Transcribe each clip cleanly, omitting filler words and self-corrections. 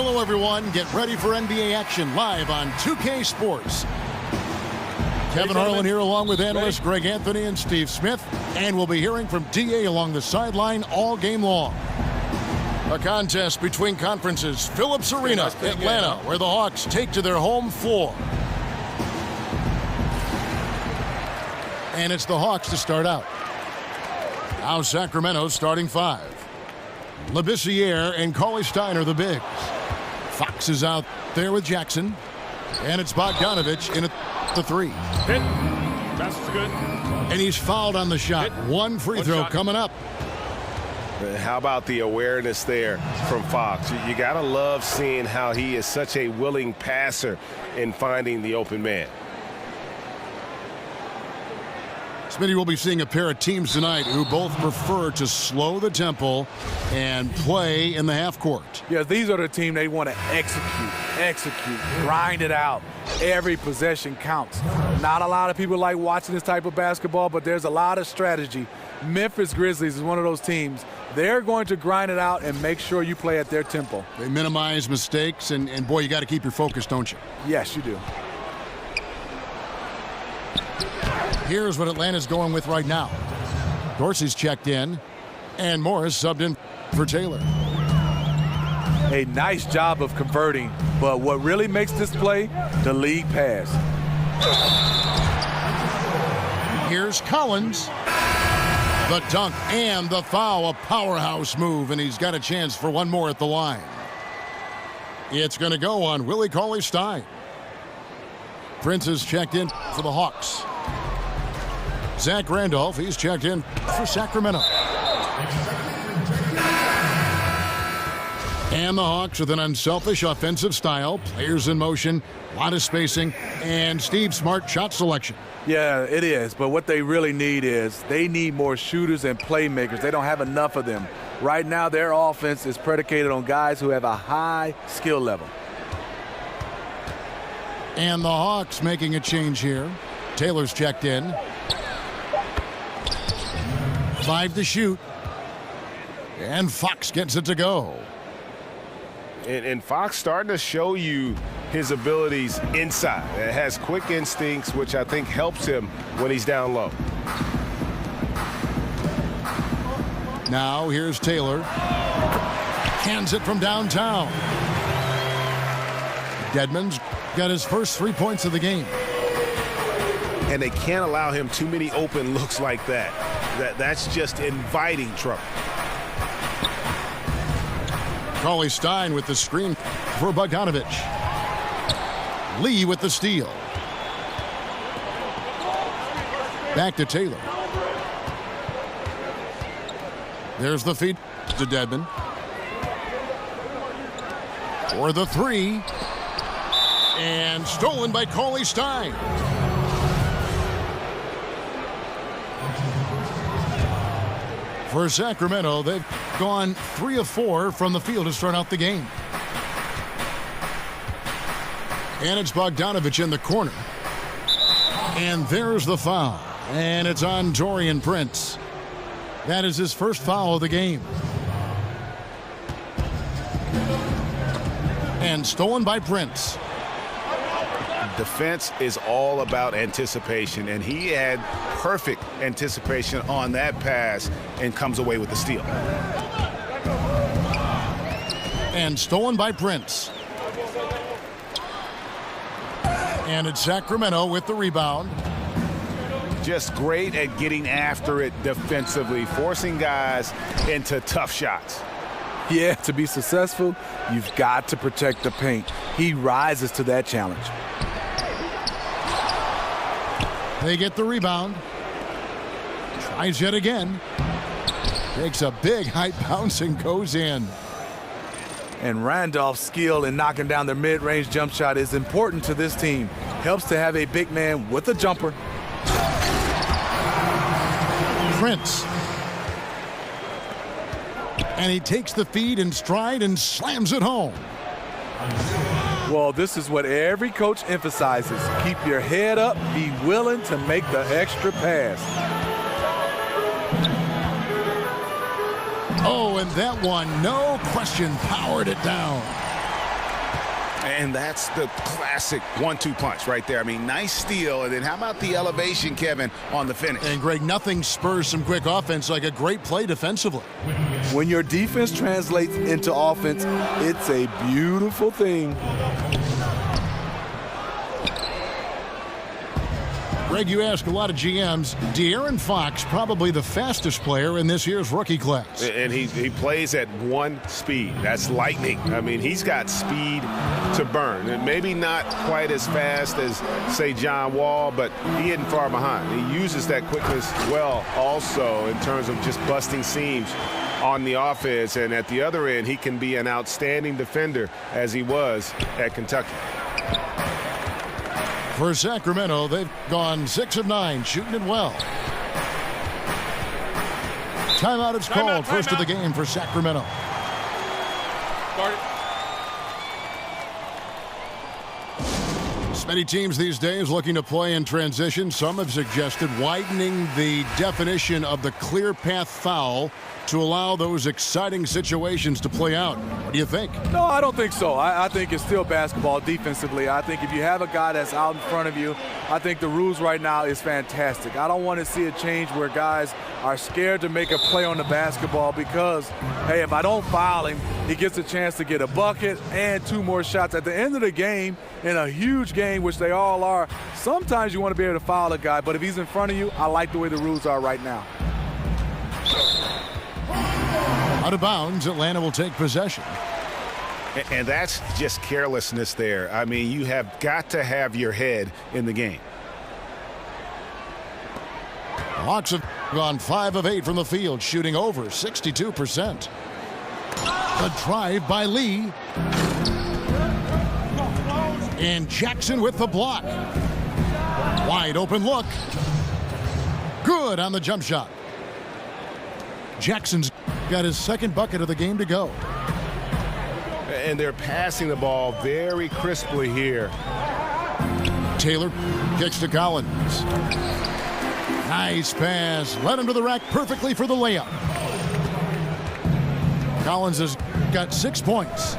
Hello, everyone. Get ready for NBA action live on 2K Sports. Kevin Harlan here along with analysts Greg Anthony and Steve Smith. And we'll be hearing from DA along the sideline all game long. A contest between conferences. Phillips Arena, Atlanta, where the Hawks take to their home floor. And it's the Hawks to start out. Now Sacramento starting five. Labissiere and Cauley-Stein are the bigs. Fox is out there with Jackson. And it's Bogdanovich in at the three. Hit. That's good. And he's fouled on the shot. Hit. One free throw coming up. How about the awareness there from Fox? You got to love seeing how he is such a willing passer in finding the open man. Smitty, will be seeing a pair of teams tonight who both prefer to slow the tempo and play in the half court. Yeah, these are the team they want to execute, grind it out. Every possession counts. Not a lot of people like watching this type of basketball, but there's a lot of strategy. Memphis Grizzlies is one of those teams. They're going to grind it out and make sure you play at their tempo. They minimize mistakes, and boy, you got to keep your focus, don't you? Yes, you do. Here's what Atlanta's going with right now. Dorsey's checked in, and Morris subbed in for Taylor. A nice job of converting, but what really makes this play, the league pass. Here's Collins. The dunk and the foul, a powerhouse move, and he's got a chance for one more at the line. It's going to go on Willie Cauley-Stein. Prince is checked in for the Hawks. Zach Randolph, he's checked in for Sacramento. And the Hawks with an unselfish offensive style. Players in motion, a lot of spacing, and Steve Smart shot selection. Yeah, it is. But what they really need is they need more shooters and playmakers. They don't have enough of them. Right now, their offense is predicated on guys who have a high skill level. And the Hawks making a change here. Taylor's checked in. 5 to shoot. And Fox gets it to go. And Fox starting to show you his abilities inside. It has quick instincts, which I think helps him when he's down low. Now here's Taylor. Hands it from downtown. Dedmon's got his first 3 points of the game. And they can't allow him too many open looks like that. That's just inviting trouble. Cauley-Stein with the screen for Bogdanovich. Lee with the steal. Back to Taylor. There's the feed to Dedmon. For the three. And stolen by Cauley-Stein. For Sacramento, they've gone 3 of 4 from the field to start out the game. And it's Bogdanovich in the corner. And there's the foul. And it's on Taurean Prince. That is his first foul of the game. And stolen by Prince. Defense is all about anticipation, and he had perfect anticipation on that pass and comes away with the steal. And stolen by Prince. And it's Sacramento with the rebound. Just great at getting after it defensively, forcing guys into tough shots. Yeah, to be successful, you've got to protect the paint. He rises to that challenge. They get the rebound. Tries yet again. Takes a big high bounce and goes in. And Randolph's skill in knocking down their mid-range jump shot is important to this team. Helps to have a big man with a jumper. Prince. And he takes the feed in stride and slams it home. Well, this is what every coach emphasizes. Keep your head up, be willing to make the extra pass. Oh, and that one, no question, powered it down. And that's the classic 1-2 punch right there. I mean, nice steal, and then how about the elevation, Kevin, on the finish? And, Greg, nothing spurs some quick offense like a great play defensively. When your defense translates into offense, it's a beautiful thing. Greg, you ask a lot of GMs. De'Aaron Fox, probably the fastest player in this year's rookie class. And he plays at one speed. That's lightning. I mean, he's got speed to burn. And maybe not quite as fast as, say, John Wall, but he isn't far behind. He uses that quickness well also in terms of just busting seams on the offense. And at the other end, he can be an outstanding defender as he was at Kentucky. For Sacramento, they've gone 6 of 9, shooting it well. Timeout is called. First of the game for Sacramento. Start it. Many teams these days looking to play in transition. Some have suggested widening the definition of the clear path foul to allow those exciting situations to play out. What do you think? No, I don't think so. I think it's still basketball defensively. I think if you have a guy that's out in front of you, I think the rules right now is fantastic. I don't want to see a change where guys are scared to make a play on the basketball because, hey, if I don't foul him, he gets a chance to get a bucket and 2 more shots. At the end of the game, in a huge game, which they all are, sometimes you want to be able to foul a guy, but if he's in front of you, I like the way the rules are right now. Out of bounds, Atlanta will take possession. And that's just carelessness there. I mean, you have got to have your head in the game. The Hawks have gone 5 of 8 from the field, shooting over 62%. A drive by Lee. And Jackson with the block. Wide open look. Good on the jump shot. Jackson's got his second bucket of the game to go. And they're passing the ball very crisply here. Taylor kicks to Collins. Nice pass. Led him to the rack perfectly for the layup. Collins has got 6 points.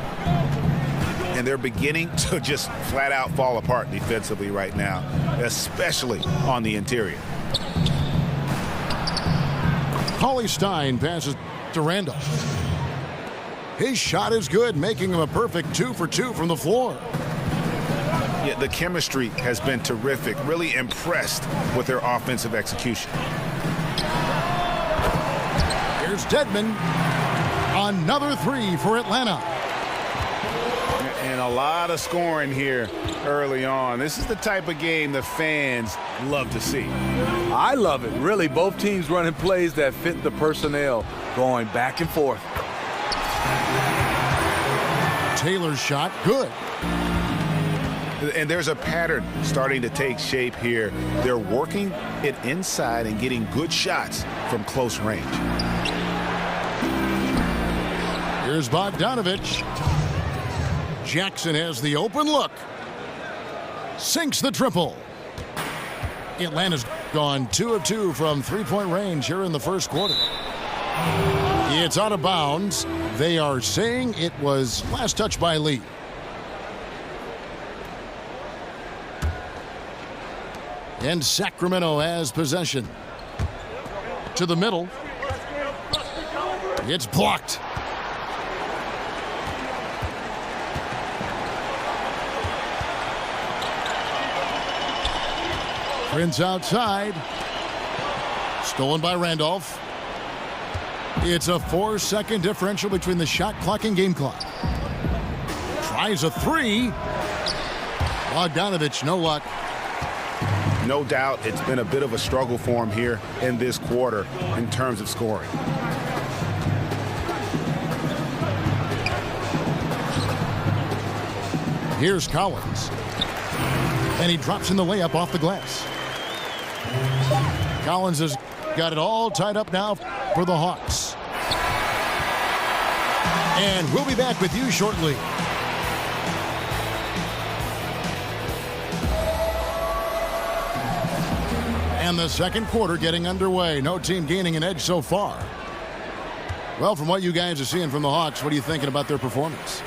And they're beginning to just flat out fall apart defensively right now, especially on the interior. Cauley Stein passes to Randolph. His shot is good, making him a perfect 2 for 2 from the floor. Yeah, the chemistry has been terrific. Really impressed with their offensive execution. Here's Dedmon. Another 3 for Atlanta. And a lot of scoring here early on. This is the type of game the fans love to see. I love it. Really, both teams running plays that fit the personnel, going back and forth. Taylor's shot, good. And there's a pattern starting to take shape here. They're working it inside and getting good shots from close range. Here's Bogdanovich. Jackson has the open look. Sinks the triple. Atlanta's gone 2 of 2 from three-point range here in the first quarter. It's out of bounds. They are saying it was last touch by Lee. And Sacramento has possession. To the middle. It's blocked. Prince outside. Stolen by Randolph. It's a 4-second differential between the shot clock and game clock. Tries a 3. Bogdanovich, no luck. No doubt it's been a bit of a struggle for him here in this quarter in terms of scoring. Here's Collins. And he drops in the layup off the glass. Collins has got it all tied up now for the Hawks. And we'll be back with you shortly. And the second quarter getting underway. No team gaining an edge so far. Well, from what you guys are seeing from the Hawks, what are you thinking about their performance?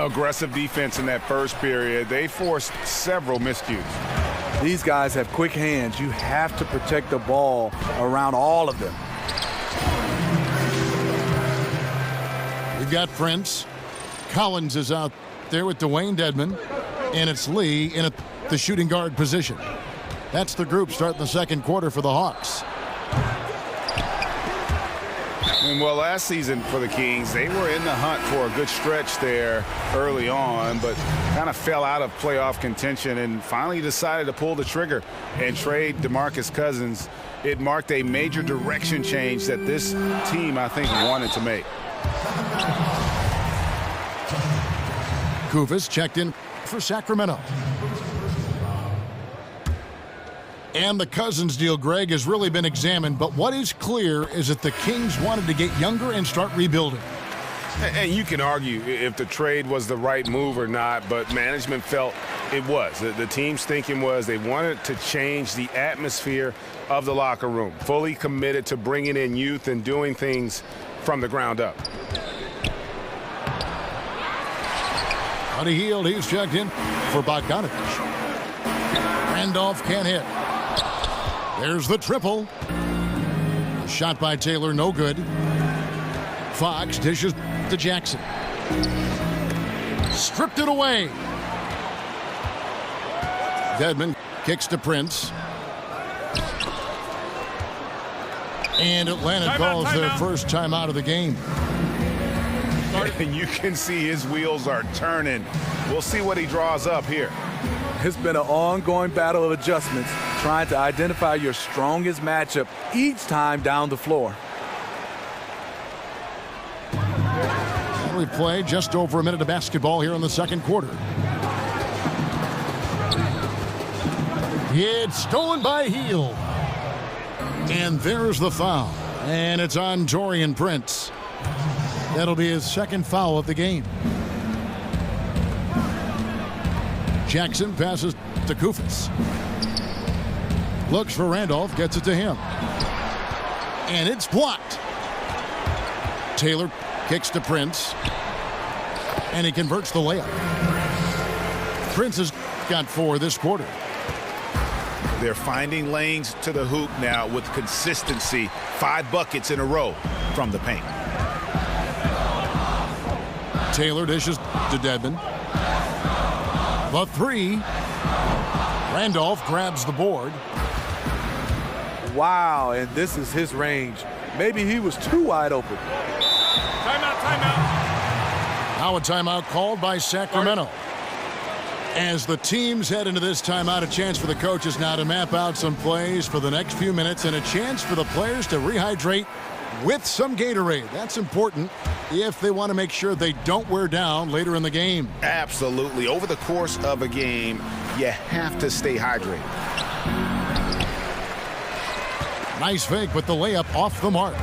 Aggressive defense in that first period. They forced several miscues. These guys have quick hands. You have to protect the ball around all of them. We've got Prince. Collins is out there with Dwayne Dedmon. And it's Lee in the shooting guard position. That's the group starting the second quarter for the Hawks. And well, last season for the Kings, they were in the hunt for a good stretch there early on, but kind of fell out of playoff contention and finally decided to pull the trigger and trade DeMarcus Cousins. It marked a major direction change that this team, I think, wanted to make. Kufis checked in for Sacramento. And the Cousins deal, Greg, has really been examined, but what is clear is that the Kings wanted to get younger and start rebuilding. And you can argue if the trade was the right move or not, but management felt it was. The team's thinking was they wanted to change the atmosphere of the locker room, fully committed to bringing in youth and doing things from the ground up. Buddy Hield, he's checked in for Bogdanovich. Randolph can't hit. There's the triple. Shot by Taylor, no good. Fox dishes to Jackson. Stripped it away. Dedmon kicks to Prince. And Atlanta calls their first timeout of the game. And you can see his wheels are turning. We'll see what he draws up here. It's been an ongoing battle of adjustments, trying to identify your strongest matchup each time down the floor. We've played just over a minute of basketball here in the second quarter. It's stolen by Hield. And there's the foul. And it's on Taurean Prince. That'll be his second foul of the game. Jackson passes to Kufis. Looks for Randolph, gets it to him. And it's blocked. Taylor kicks to Prince. And he converts the layup. Prince has got 4 this quarter. They're finding lanes to the hoop now with consistency. 5 buckets in a row from the paint. Taylor dishes to Dedmon. The 3. Randolph grabs the board. Wow, and this is his range. Maybe he was too wide open. Timeout. Now a timeout called by Sacramento. As the teams head into this timeout, a chance for the coaches now to map out some plays for the next few minutes and a chance for the players to rehydrate with some Gatorade. That's important if they want to make sure they don't wear down later in the game. Absolutely. Over the course of a game, you have to stay hydrated. Nice fake, but the layup off the mark.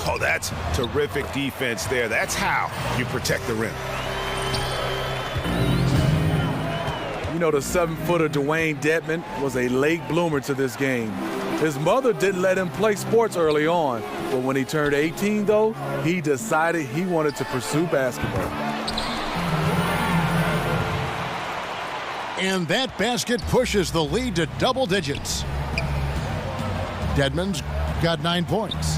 Oh, that's terrific defense there. That's how you protect the rim. You know, the 7-footer Dwayne Dedmon was a late bloomer to this game. His mother didn't let him play sports early on, but when he turned 18, though, he decided he wanted to pursue basketball. And that basket pushes the lead to double digits. Dedmon's got 9 points.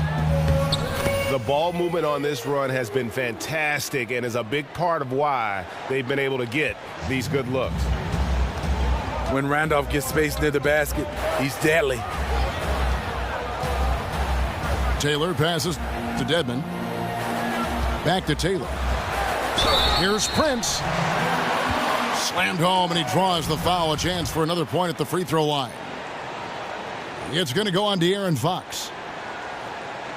The ball movement on this run has been fantastic and is a big part of why they've been able to get these good looks. When Randolph gets space near the basket, he's deadly. Taylor passes to Dedmon. Back to Taylor. Here's Prince. Slammed home, and he draws the foul. A chance for another point at the free throw line. It's going to go on De'Aaron Fox.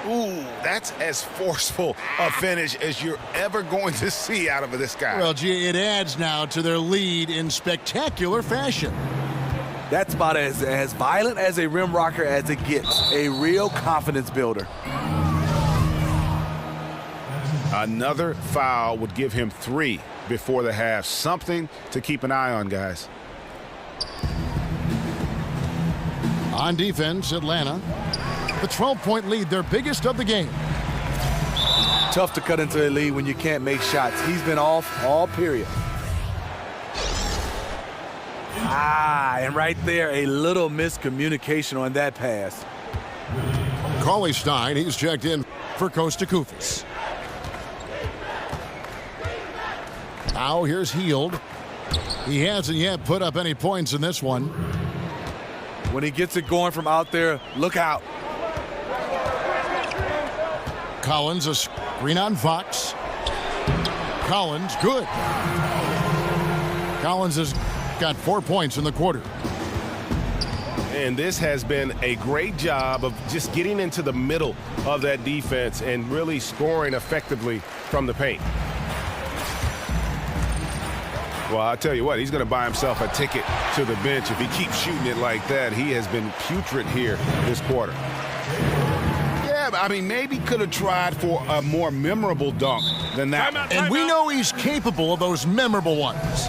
Ooh, that's as forceful a finish as you're ever going to see out of this guy. Well, gee, it adds now to their lead in spectacular fashion. That's about as violent as a rim rocker as it gets. A real confidence builder. Another foul would give him 3 before the half. Something to keep an eye on, guys. On defense, Atlanta. The 12-point lead, their biggest of the game. tough to cut into a lead when you can't make shots. He's been off all period. And right there, a little miscommunication on that pass. Cauley Stein, he's checked in for Costa Koufis. Now here's Heald. He hasn't yet put up any points in this one. When he gets it going from out there, look out. Collins, a screen on Fox. Collins, good. Collins has got 4 points in the quarter. And this has been a great job of just getting into the middle of that defense and really scoring effectively from the paint. Well, I'll tell you what, he's going to buy himself a ticket to the bench if he keeps shooting it like that. He has been putrid here this quarter. Yeah, I mean, maybe could have tried for a more memorable dunk than that. And we know he's capable of those memorable ones.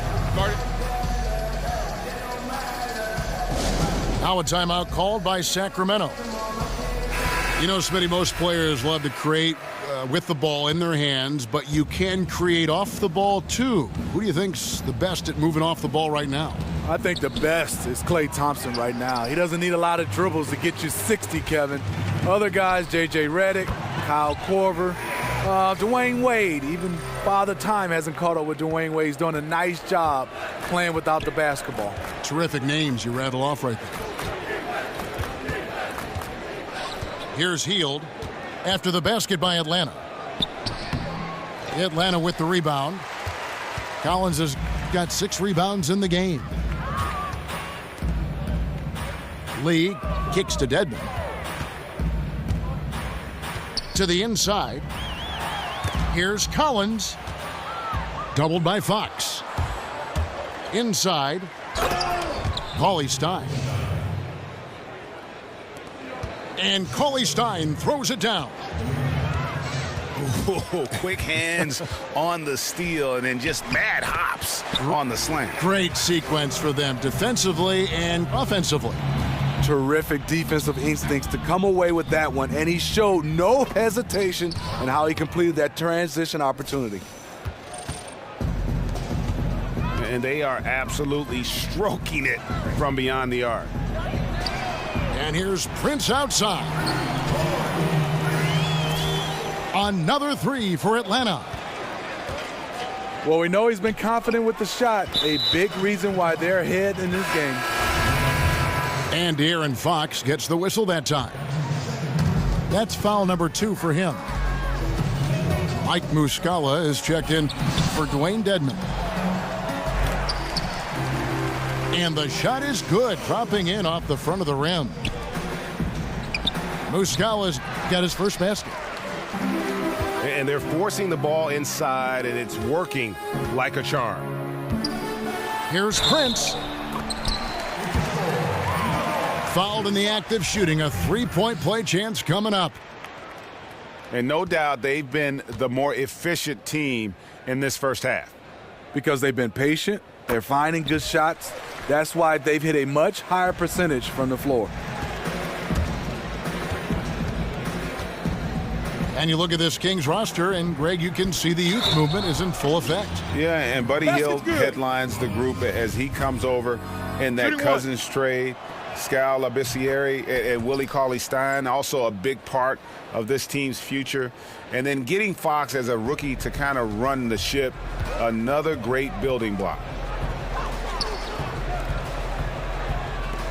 Now a timeout called by Sacramento. You know, Smitty, most players love to create with the ball in their hands, but you can create off the ball too. Who do you think's the best at moving off the ball right now? I think the best is Klay Thompson right now. He doesn't need a lot of dribbles to get you 60, Kevin. Other guys, J.J. Redick, Kyle Korver, Dwayne Wade, even Father Time hasn't caught up with Dwayne Wade. He's doing a nice job playing without the basketball. Terrific names you rattle off right there. Here's Heald after the basket by Atlanta. Atlanta with the rebound. Collins has got 6 rebounds in the game. Lee kicks to Dedmon. To the inside. Here's Collins. Doubled by Fox. Inside. Cauley Stein. And Cauley Stein throws it down. Oh, quick hands on the steal and then just mad hops on the slam. Great sequence for them defensively and offensively. Terrific defensive instincts to come away with that one, and he showed no hesitation in how he completed that transition opportunity. And they are absolutely stroking it from beyond the arc. And here's Prince outside. Another 3 for Atlanta. Well, we know he's been confident with the shot. A big reason why they're ahead in this game. And De'Aaron Fox gets the whistle that time. That's foul number 2 for him. Mike Muscala is checked in for Dwayne Dedmon. And the shot is good, dropping in off the front of the rim. Muscala's got his first basket. And they're forcing the ball inside, and it's working like a charm. Here's Prince. Fouled in the act of shooting. A 3-point play chance coming up. And no doubt they've been the more efficient team in this first half. Because they've been patient, they're finding good shots. That's why they've hit a much higher percentage from the floor. And you look at this Kings roster, and Greg, you can see the youth movement is in full effect. Yeah, and Buddy Hield headlines the group as he comes over in that Cousins trade. Skal Labissiere and Willie Cauley-Stein, also a big part of this team's future. And then getting Fox as a rookie to kind of run the ship, another great building block.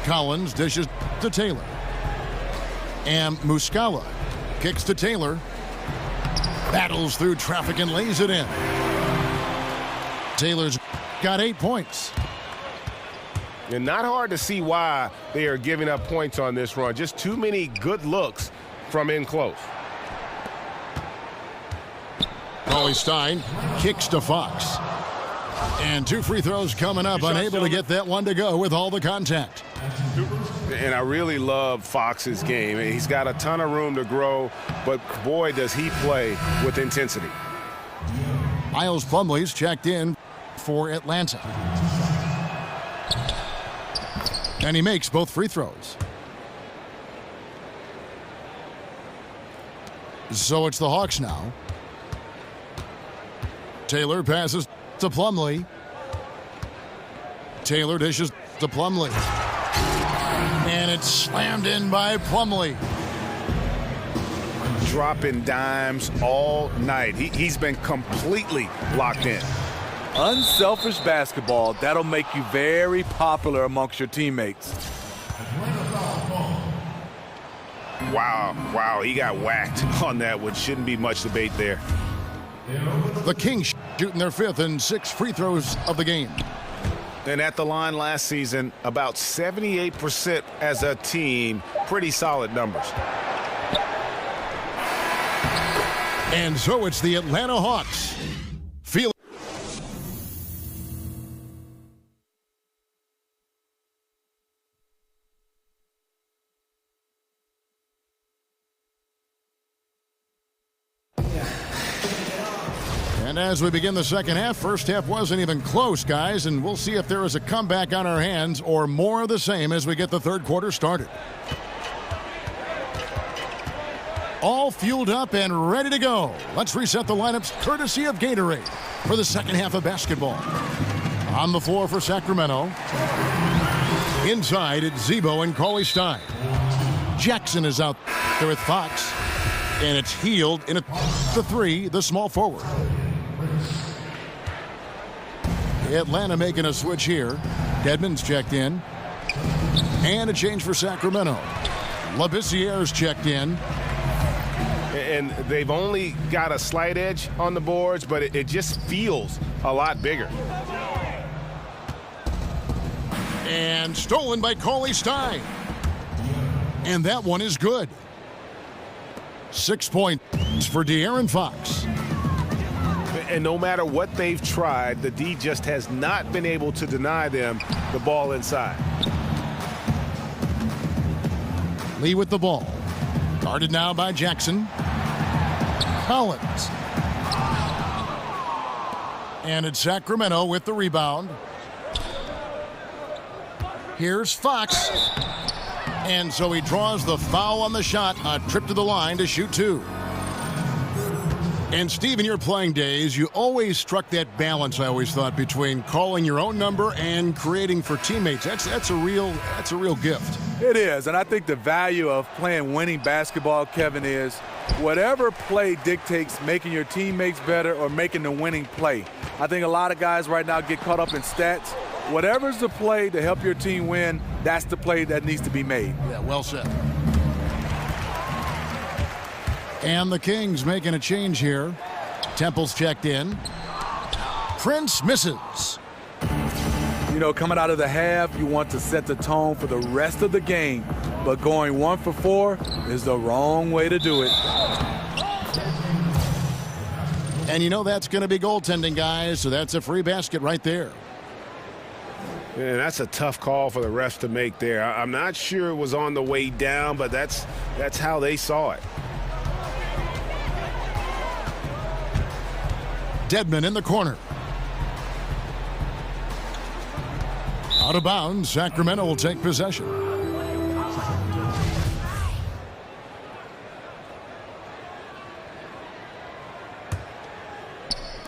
Collins dishes to Taylor. And Muscala kicks to Taylor. Battles through traffic and lays it in. Taylor's got 8 points. And not hard to see why they are giving up points on this run. Just too many good looks from in close. Cauley-Stein kicks to Fox. And 2 free throws coming up, unable to get that one to go with all the contact. And I really love Fox's game. He's got a ton of room to grow, but boy, does he play with intensity. Miles Plumlee's checked in for Atlanta. And he makes both free throws. So it's the Hawks now. Taylor passes to Plumlee. Taylor dishes to Plumlee. And it's slammed in by Plumlee. Dropping dimes all night. He's been completely locked in. Unselfish basketball, that'll make you very popular amongst your teammates. Wow, he got whacked on that one. Shouldn't be much debate there. The Kings shooting their 5th and 6th free throws of the game. And at the line last season, about 78% as a team. Pretty solid numbers. And so it's the Atlanta Hawks. Feel And as we begin the second half, first half wasn't even close, guys, and we'll see if there is a comeback on our hands or more of the same as we get the third quarter started. All fueled up and ready to go. Let's reset the lineups courtesy of Gatorade for the second half of basketball. On the floor for Sacramento. Inside, it's Zebo and Cauley Stein. Jackson is out there with Fox. And it's Healed in the 3, the small forward. Atlanta making a switch here. Dedmon's checked in. And a change for Sacramento. Labissiere's checked in. And they've only got a slight edge on the boards, but it just feels a lot bigger. And stolen by Cauley Stein. And that one is good. 6 points for De'Aaron Fox. And no matter what they've tried, the D just has not been able to deny them the ball inside. Lee with the ball. Guarded now by Jackson. Collins. And it's Sacramento with the rebound. Here's Fox. And so he draws the foul on the shot. A trip to the line to shoot 2. And Steve, in your playing days, you always struck that balance, I always thought, between calling your own number and creating for teammates. That's a real gift. It is, and I think the value of playing winning basketball, Kevin, is whatever play dictates making your teammates better or making the winning play. I think a lot of guys right now get caught up in stats. Whatever's the play to help your team win, that's the play that needs to be made. Yeah, well said. And the Kings making a change here. Temple's checked in. Prince misses. You know, coming out of the half, you want to set the tone for the rest of the game. But going 1 for 4 is the wrong way to do it. And you know that's going to be goaltending, guys, so that's a free basket right there. And that's a tough call for the refs to make there. I'm not sure it was on the way down, but that's how they saw it. Dedmon in the corner. Out of bounds, Sacramento will take possession.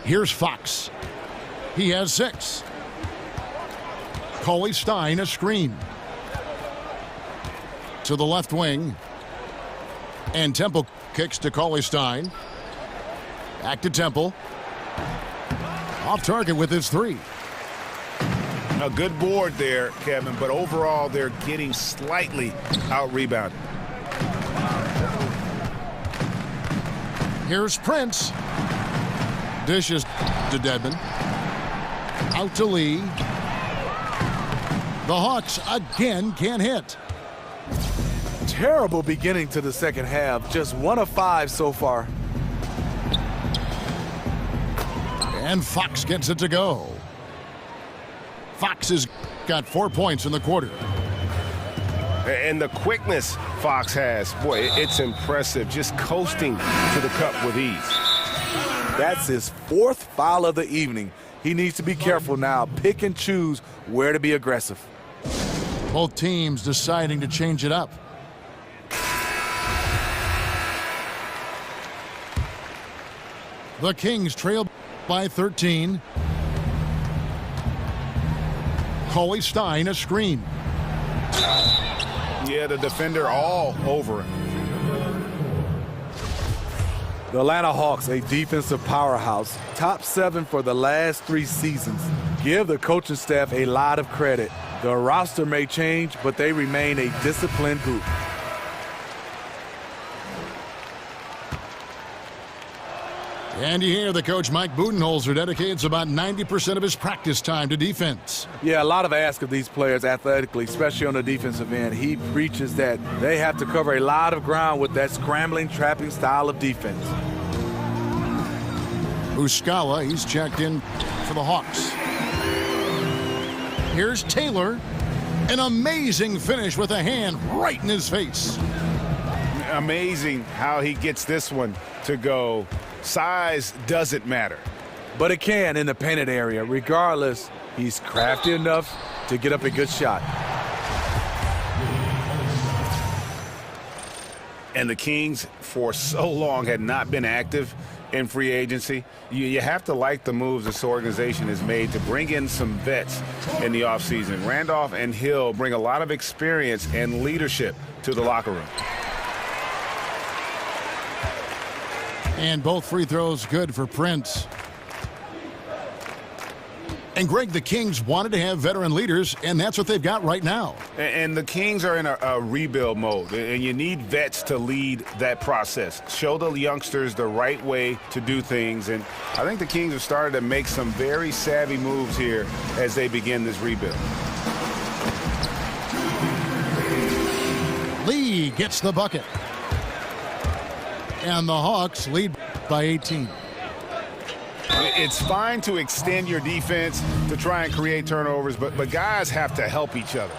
Here's Fox. He has 6. Cauley Stein a screen. To the left wing. And Temple kicks to Cauley Stein. Back to Temple. Off target with his 3. A good board there, Kevin, but overall they're getting slightly out-rebounded. Here's Prince. Dishes to Dedmon. Out to Lee. The Hawks again can't hit. Terrible beginning to the second half. Just 1 of 5 so far. And Fox gets it to go. Fox has got 4 points in the quarter. And the quickness Fox has, boy, it's impressive. Just coasting to the cup with ease. That's his 4th foul of the evening. He needs to be careful now. Pick and choose where to be aggressive. Both teams deciding to change it up. The Kings trail by 13. Cauley Stein, a screen. Yeah, the defender all over him. The Atlanta Hawks, a defensive powerhouse, top 7 for the last 3 seasons. Give the coaching staff a lot of credit. The roster may change, but they remain a disciplined group. And you hear the coach Mike Budenholzer dedicates about 90% of his practice time to defense. Yeah, a lot of ask of these players athletically, especially on the defensive end. He preaches that they have to cover a lot of ground with that scrambling, trapping style of defense. Muscala, he's checked in for the Hawks. Here's Taylor. An amazing finish with a hand right in his face. Amazing how he gets this one to go. Size doesn't matter. But it can in the painted area. Regardless, he's crafty enough to get up a good shot. And the Kings, for so long, had not been active in free agency. You have to like the moves this organization has made to bring in some vets in the offseason. Randolph and Hill bring a lot of experience and leadership to the locker room. And both free throws good for Prince. And Greg, the Kings wanted to have veteran leaders, and that's what they've got right now. And the Kings are in a rebuild mode, and you need vets to lead that process. Show the youngsters the right way to do things, and I think the Kings have started to make some very savvy moves here as they begin this rebuild. Lee gets the bucket. And the Hawks lead by 18. It's fine to extend your defense to try and create turnovers, but guys have to help each other.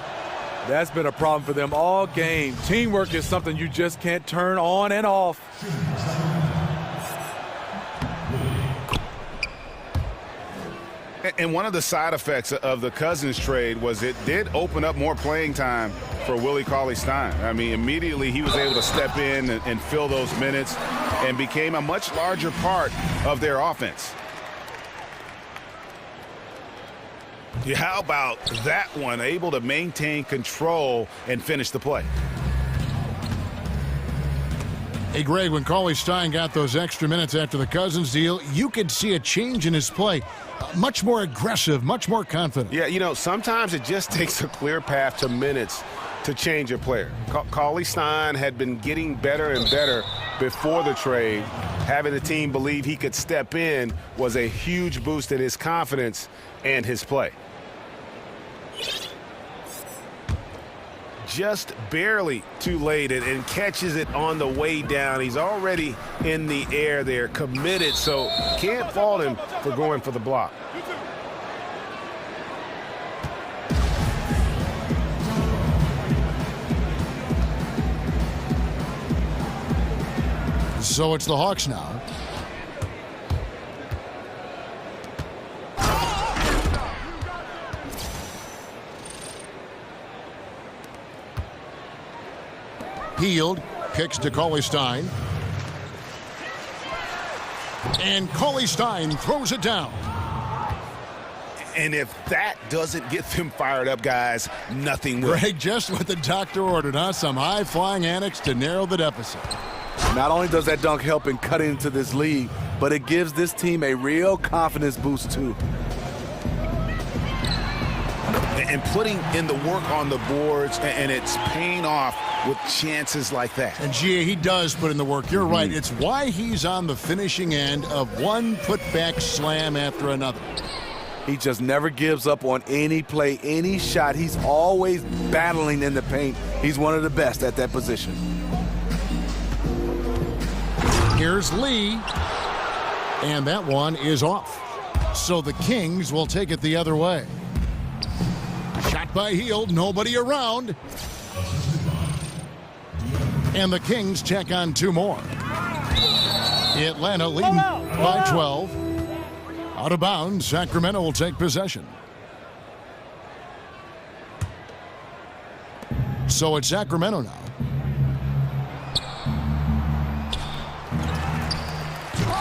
That's been a problem for them all game. Teamwork is something you just can't turn on and off. And one of the side effects of the Cousins trade was it did open up more playing time for Willie Cauley-Stein. I mean, immediately he was able to step in and fill those minutes and became a much larger part of their offense. Yeah, how about that one? Able to maintain control and finish the play. Hey, Greg, when Cauley-Stein got those extra minutes after the Cousins deal, you could see a change in his play. Much more aggressive, much more confident. Yeah, you know, sometimes it just takes a clear path to minutes to change a player. Cauley-Stein had been getting better and better before the trade. Having the team believe he could step in was a huge boost in his confidence and his play. Just barely too late and catches it on the way down. He's already in the air there, committed, so can't fault him for going for the block. So it's the Hawks now. Healed, kicks to Cauley-Stein. And Cauley-Stein throws it down. And if that doesn't get them fired up, guys, nothing will. Greg, just what the doctor ordered, huh? Some high-flying antics to narrow the deficit. Not only does that dunk help in cutting into this lead, but it gives this team a real confidence boost, too. And putting in the work on the boards, and it's paying off with chances like that. And, Gia, he does put in the work. You're right. It's why he's on the finishing end of one putback slam after another. He just never gives up on any play, any shot. He's always battling in the paint. He's one of the best at that position. Here's Lee. And that one is off. So the Kings will take it the other way. Shot by Hield, nobody around. And the Kings check on two more. Atlanta leading by 12. Out of bounds, Sacramento will take possession. So it's Sacramento now.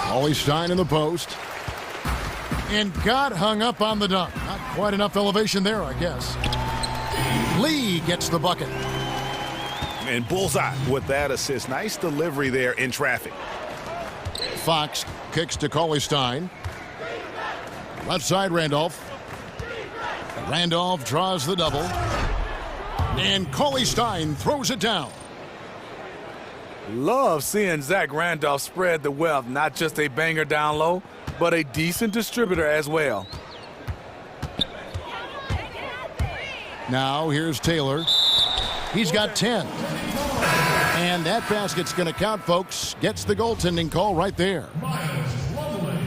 Cauley-Stein in the post. And got hung up on the dunk. Not quite enough elevation there, I guess. Lee gets the bucket. And bullseye with that assist. Nice delivery there in traffic. Fox kicks to Cauley-Stein. Left side, Randolph. Randolph draws the double. And Cauley-Stein throws it down. Love seeing Zach Randolph spread the wealth. Not just a banger down low, but a decent distributor as well. Now here's Taylor. He's got 10. And that basket's going to count, folks. Gets the goaltending call right there.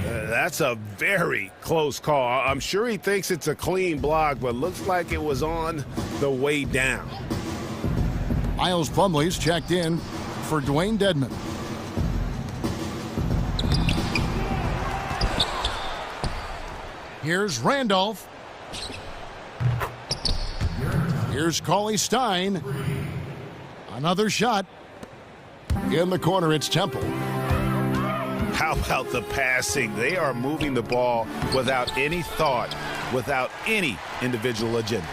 That's a very close call. I'm sure he thinks it's a clean block, but looks like it was on the way down. Miles Plumlee's checked in for Dwayne Dedman. Here's Randolph. Here's Cauley-Stein. Another shot. In the corner, it's Temple. How about the passing? They are moving the ball without any thought, without any individual agendas.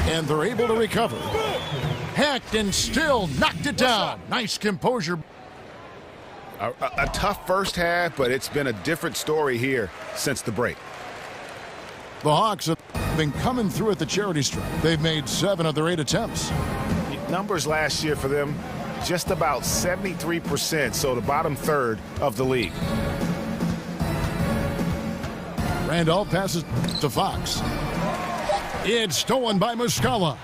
And they're able to recover. Hacked and still knocked it down. Nice composure. A tough first half, but it's been a different story here since the break. The Hawks have been coming through at the charity stripe. They've made 7 of their 8 attempts. Numbers last year for them, just about 73%, so the bottom third of the league. Randolph passes to Fox. It's stolen by Muscala.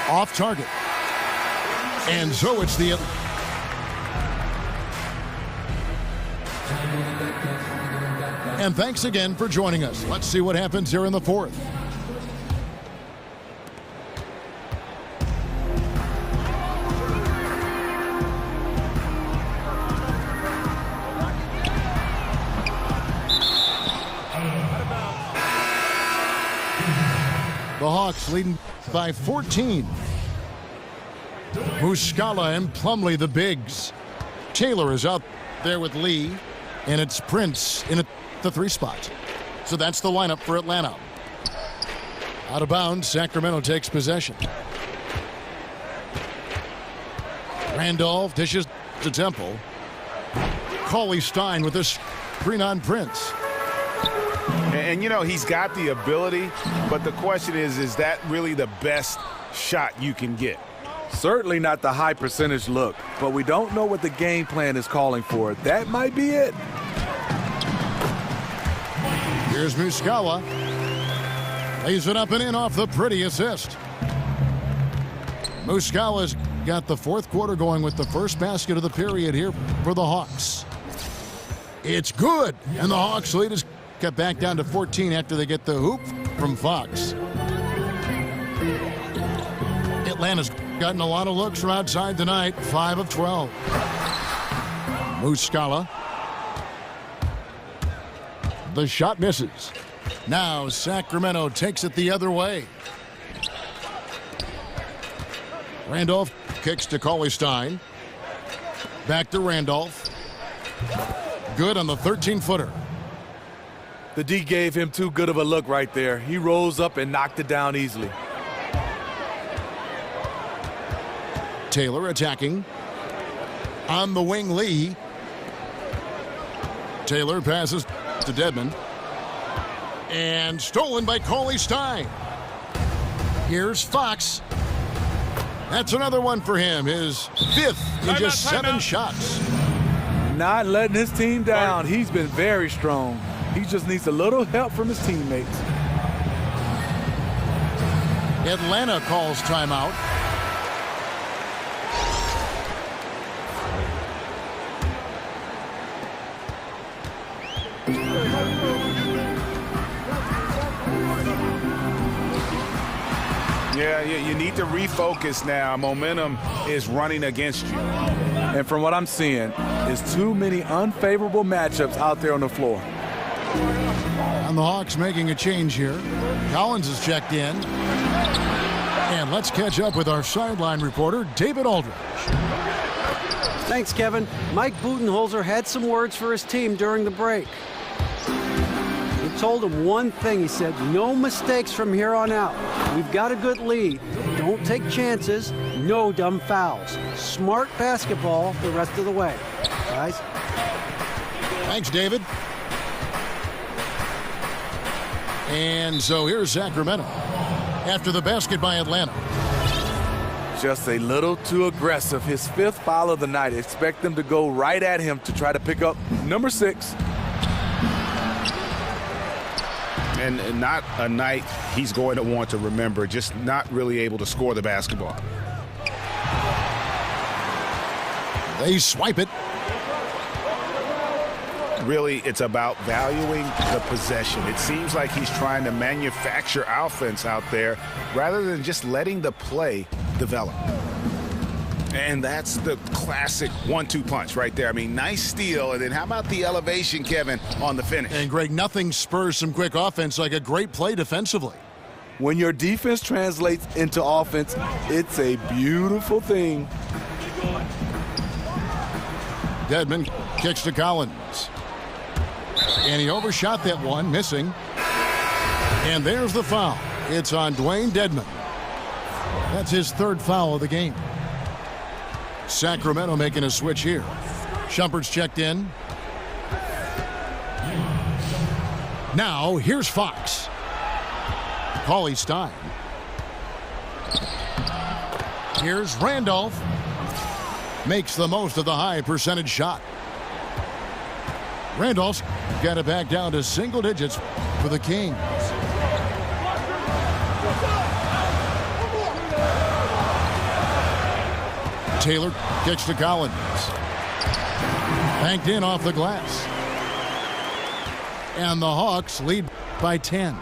Off target. And so it's the... And thanks again for joining us. Let's see what happens here in the fourth. The Hawks leading by 14. Muscala and Plumlee, the bigs. Taylor is out there with Lee, and it's Prince in the 3 spot. So that's the lineup for Atlanta. Out of bounds, Sacramento takes possession. Randolph dishes to Temple. Cauley-Stein with a screen on Prince. And, you know, he's got the ability, but the question is that really the best shot you can get? Certainly not the high percentage look, but we don't know what the game plan is calling for. That might be it. Here's Muscala. Lays it up and in off the pretty assist. Muscala's got the fourth quarter going with the first basket of the period here for the Hawks. It's good, and the Hawks lead is cut back down to 14 after they get the hoop from Fox. Atlanta's gotten a lot of looks from outside tonight, 5 of 12. Muscala. The shot misses. Now Sacramento takes it the other way. Randolph kicks to Cauley-Stein. Back to Randolph. Good on the 13-footer. The D gave him too good of a look right there. He rose up and knocked it down easily. Taylor attacking. On the wing, Lee. Taylor passes to Dedman. And stolen by Cauley-Stein. Here's Fox. That's another one for him. His 5th in just 7 shots. Not letting his team down. He's been very strong. He just needs a little help from his teammates. Atlanta calls timeout. Yeah, you need to refocus now. Momentum is running against you. And from what I'm seeing, is too many unfavorable matchups out there on the floor. And the Hawks making a change here. Collins is checked in. And let's catch up with our sideline reporter, David Aldridge. Thanks, Kevin. Mike Budenholzer had some words for his team during the break. He told them one thing. He said, no mistakes from here on out. We've got a good lead. Don't take chances. No dumb fouls. Smart basketball the rest of the way. Guys. Thanks, David. And so here's Sacramento after the basket by Atlanta. Just a little too aggressive. His 5th foul of the night. Expect them to go right at him to try to pick up number 6. And not a night he's going to want to remember, just not really able to score the basketball. They swipe it. Really, it's about valuing the possession. It seems like he's trying to manufacture offense out there rather than just letting the play develop. And that's the classic 1-2 punch right there. I mean, nice steal, and then how about the elevation, Kevin, on the finish? And, Greg, nothing spurs some quick offense like a great play defensively. When your defense translates into offense, it's a beautiful thing. Dedmon kicks to Collins. And he overshot that one, missing. And there's the foul. It's on Dwayne Dedmon. That's his 3rd foul of the game. Sacramento making a switch here. Shumpert's checked in. Now, here's Fox. Cauley Stein. Here's Randolph. Makes the most of the high percentage shot. Randolph's got it back down to single digits for the Kings. Taylor kicks to Collins. Banked in off the glass. And the Hawks lead by 10.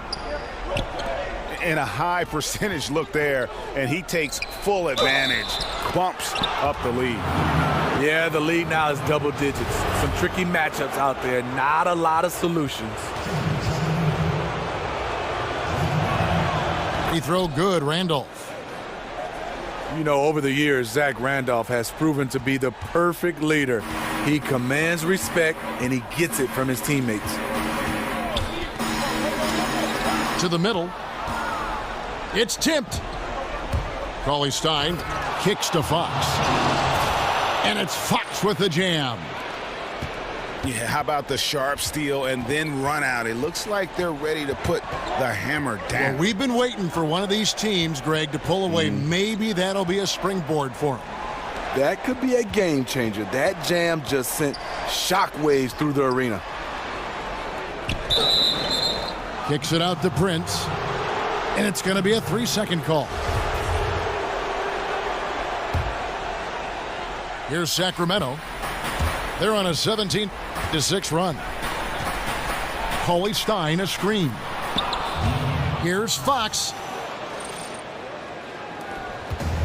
And a high percentage look there, and he takes full advantage. Bumps up the lead. Yeah, the lead now is double digits. Some tricky matchups out there. Not a lot of solutions. He throw good, Randolph. You know, over the years, Zach Randolph has proven to be the perfect leader. He commands respect, and he gets it from his teammates. To the middle. It's tipped. Cauley Stein kicks to Fox. And it's Fox with the jam. Yeah, how about the sharp steal and then run out? It looks like they're ready to put the hammer down. Well, we've been waiting for one of these teams, Greg, to pull away. Maybe that'll be a springboard for them. That could be a game changer. That jam just sent shockwaves through the arena. Kicks it out to Prince. And it's going to be a 3-second call. Here's Sacramento. They're on a 17-6 run. Cauley Stein a screen. Here's Fox.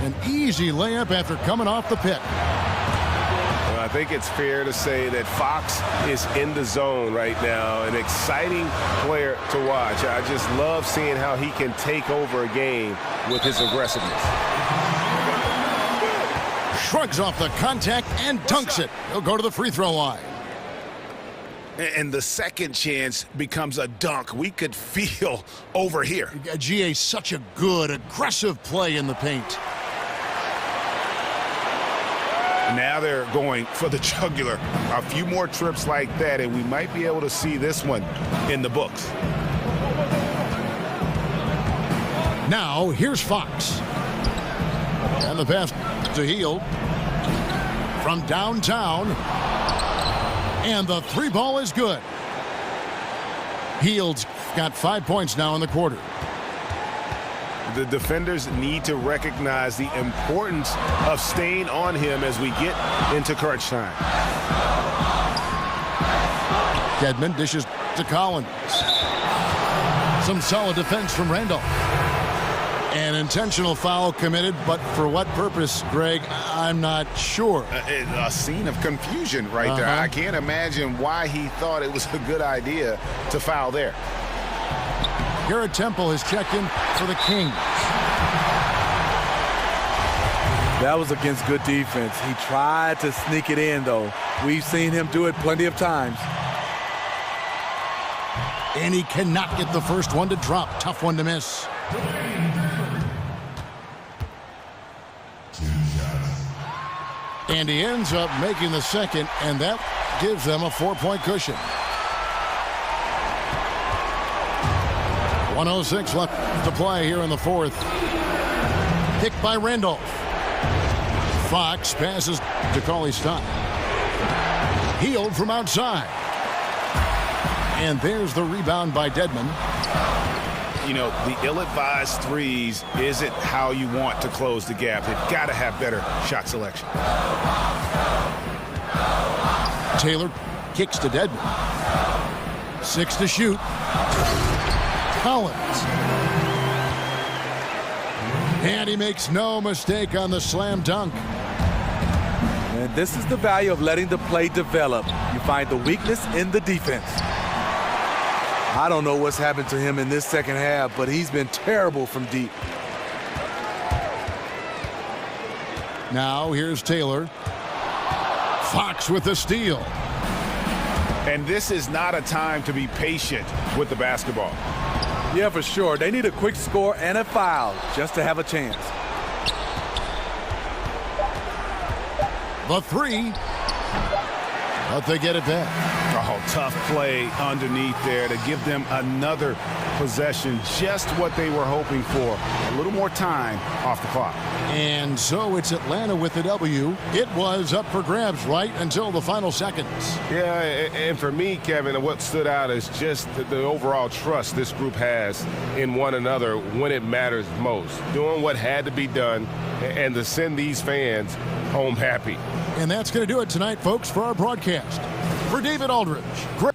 An easy layup after coming off the pick. Well, I think it's fair to say that Fox is in the zone right now. An exciting player to watch. I just love seeing how he can take over a game with his aggressiveness. Shrugs off the contact and dunks it. He'll go to the free throw line. And the second chance becomes a dunk. We could feel over here. GA, such a good, aggressive play in the paint. Now they're going for the jugular. A few more trips like that, and we might be able to see this one in the books. Now, here's Fox. And the pass to Hield from downtown. And the 3 ball is good. Hield's got 5 points now in the quarter. The defenders need to recognize the importance of staying on him as we get into crunch time. Dedmon dishes to Collins. Some solid defense from Randolph. An intentional foul committed, but for what purpose, Greg, I'm not sure. A scene of confusion right there. I can't imagine why he thought it was a good idea to foul there. Garrett Temple has checked in for the Kings. That was against good defense. He tried to sneak it in, though. We've seen him do it plenty of times. And he cannot get the first one to drop. Tough one to miss. And he ends up making the second, and that gives them a 4-point cushion. 1:06 left to play here in the fourth. Picked by Randolph. Fox passes to Cauley-Stein. Healed from outside. And there's the rebound by Dedmon. You know, the ill-advised threes isn't how you want to close the gap. They've got to have better shot selection. Taylor kicks to Dedmon. 6 to shoot. Collins. And he makes no mistake on the slam dunk. And this is the value of letting the play develop. You find the weakness in the defense. I don't know what's happened to him in this second half, but he's been terrible from deep. Now here's Taylor. Fox with the steal. And this is not a time to be patient with the basketball. Yeah, for sure. They need a quick score and a foul just to have a chance. The three. But they get it back. Oh, tough play underneath there to give them another possession. Just what they were hoping for. A little more time off the clock. And so it's Atlanta with the W. It was up for grabs right until the final seconds. Yeah, and for me, Kevin, what stood out is just the overall trust this group has in one another when it matters most. Doing what had to be done and to send these fans home happy. And that's going to do it tonight, folks, for our broadcast. For David Aldridge, Greg